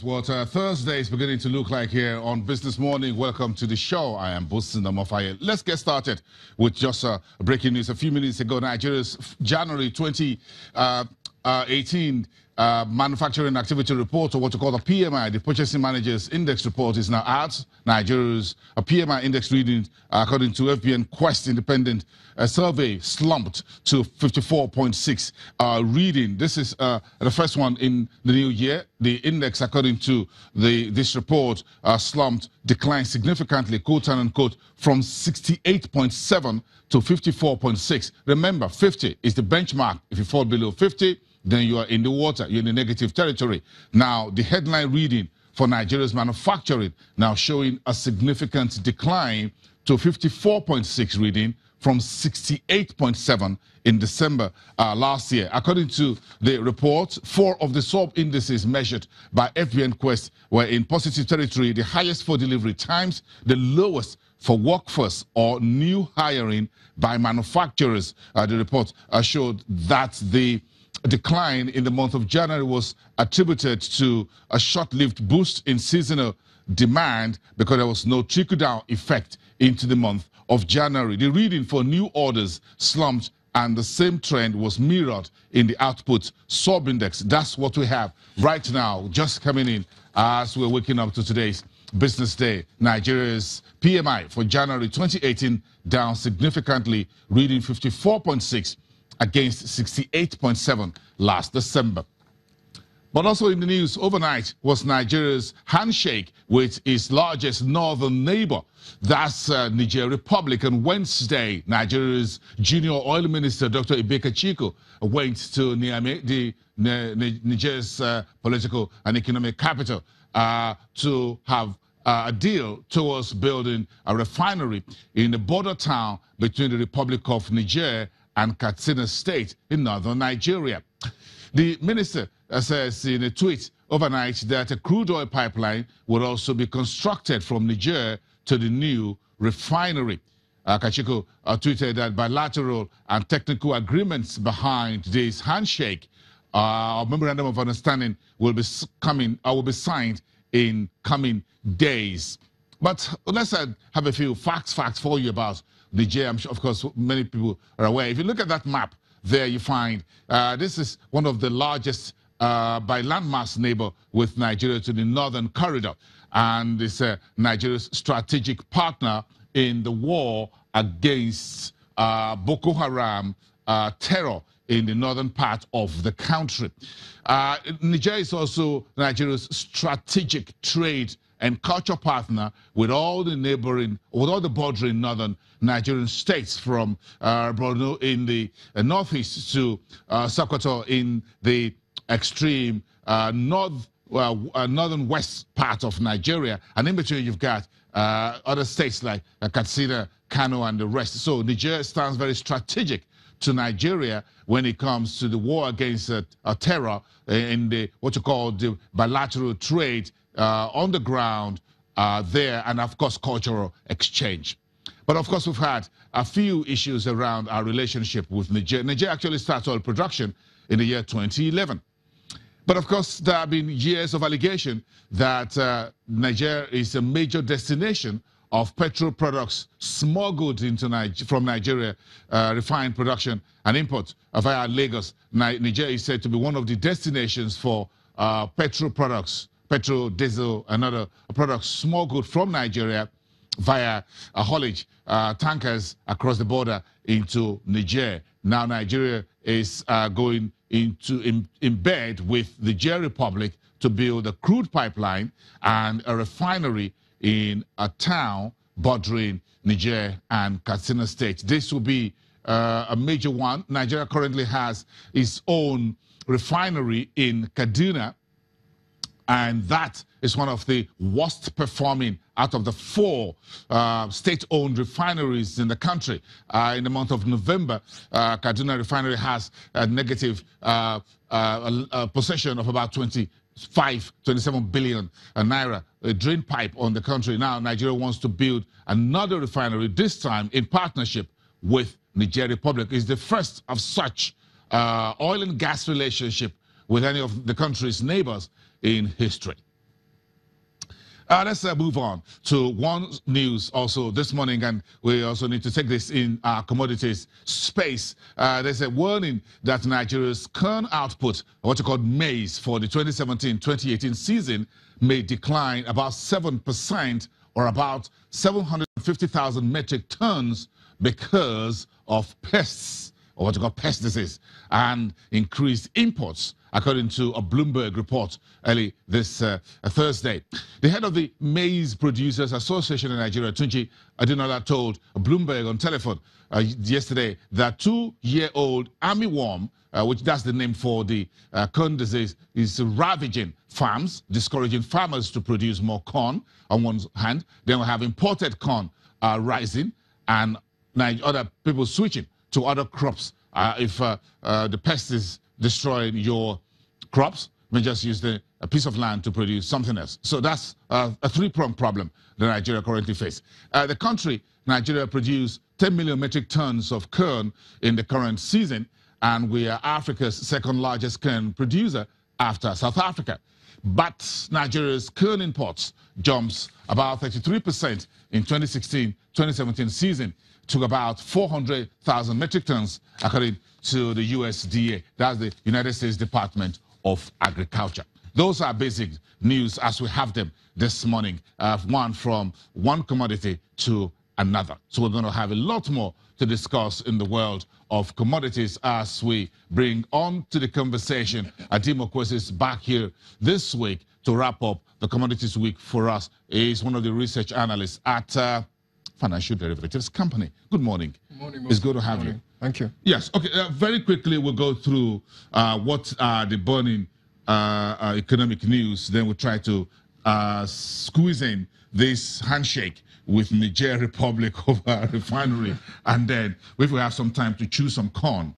what Thursday is beginning to look like here on Business Morning. Welcome to the show. I am Bosin Mofaye. Let's get started with just breaking news. A few minutes ago, Nigeria's January 2018 manufacturing activity report, or what you call the PMI, the Purchasing Managers Index report, is now out. Nigeria's PMI index reading, according to FBN Quest independent survey, slumped to 54.6 reading. This is the first one in the new year. The index, according to this report, slumped, declined significantly, quote unquote, from 68.7 to 54.6. Remember, 50 is the benchmark. If you fall below 50, then you are in the water, you're in the negative territory. Now, the headline reading for Nigeria's manufacturing now showing a significant decline to 54.6 reading from 68.7 in December last year. According to the report, 4 of the sub-indices measured by FBN Quest were in positive territory, the highest for delivery times, the lowest for workforce or new hiring by manufacturers. The report showed that the decline in the month of January was attributed to a short-lived boost in seasonal demand because there was no trickle-down effect into the month of January. The reading for new orders slumped, and the same trend was mirrored in the output sub-index. That's what we have right now, just coming in as we're waking up to today's business day. Nigeria's PMI for January 2018 down significantly, reading 54.6 against 68.7 last December. But also in the news overnight was Nigeria's handshake with its largest northern neighbor. That's Niger Republic. On Wednesday, Nigeria's junior oil minister, Dr. Ibeka Chiko, went to Niamey, the Niger's political and economic capital, to have a deal towards building a refinery in the border town between the Republic of Niger and Katsina State in northern Nigeria. The minister says in a tweet overnight that a crude oil pipeline would also be constructed from Niger to the new refinery. Kachiko tweeted that bilateral and technical agreements behind this handshake, a memorandum of understanding, will be signed in coming days. But let's have a few facts for you about Niger. I'm sure, of course, many people are aware. If you look at that map, there you find this is one of the largest by landmass neighbor with Nigeria to the northern corridor, and it's Nigeria's strategic partner in the war against Boko Haram terror in the northern part of the country. Niger is also Nigeria's strategic trade and culture partner with all the bordering northern Nigerian states, from Borno in the northeast to Sokoto in the extreme northern west part of Nigeria, and in between you've got other states like Katsina, Kano, and the rest. So Niger stands very strategic to Nigeria when it comes to the war against terror in the what you call the bilateral trade on the ground there, and of course cultural exchange. But of course we've had a few issues around our relationship with Niger. Niger actually started oil production in the year 2011. But of course there have been years of allegation that Niger is a major destination of petrol products smuggled into from Nigeria, refined production and import via Lagos. Niger is said to be one of the destinations for petrol products, petrol, diesel, and other products smuggled from Nigeria via haulage tankers across the border into Niger. Now Nigeria is going in bed with the Niger Republic to build a crude pipeline and a refinery in a town bordering Niger and Katsina State. This will be a major one. Nigeria currently has its own refinery in Kaduna, and that is one of the worst performing out of the 4 state-owned refineries in the country. In the month of November, Kaduna Refinery has a negative possession of about 27 billion naira, a drain pipe on the country. Now Nigeria wants to build another refinery, this time in partnership with Niger Republic. It's the first of such oil and gas relationship with any of the country's neighbors in history. Let's move on to one news also this morning, and we also need to take this in our commodities space. There's a warning that Nigeria's corn output, what you call maize, for the 2017-2018 season may decline about 7%, or about 750,000 metric tons, because of pests, or what you call pest disease, and increased imports, according to a Bloomberg report early this Thursday. The head of the Maize Producers Association in Nigeria, Tunji Adinola, told Bloomberg on telephone yesterday that 2-year-old armyworm, which that's the name for the corn disease, is ravaging farms, discouraging farmers to produce more corn on one hand. Then we have imported corn rising, and other people switching to other crops. If the pest is destroying your crops, we just use a piece of land to produce something else. So that's a three-pronged problem that Nigeria currently faces. The country, Nigeria, produced 10 million metric tons of corn in the current season, and we are Africa's second largest corn producer after South Africa. But Nigeria's corn imports jumps about 33% in 2016-2017 season to about 400,000 metric tons, according to the USDA. That's the United States Department of Agriculture. Those are basic news as we have them this morning, one from one commodity to another. So we're going to have a lot more to discuss in the world of commodities as we bring on to the conversation Adimo Kwesi is back here this week to wrap up the Commodities Week for us. He's one of the research analysts at Financial Derivatives Company. Good morning. Good morning. It's good to have you. Thank you. Yes. Okay. Very quickly, we'll go through what are the burning economic news. Then we'll try to squeeze in this handshake with Niger Republic over a refinery, and then if we have some time to chew some corn.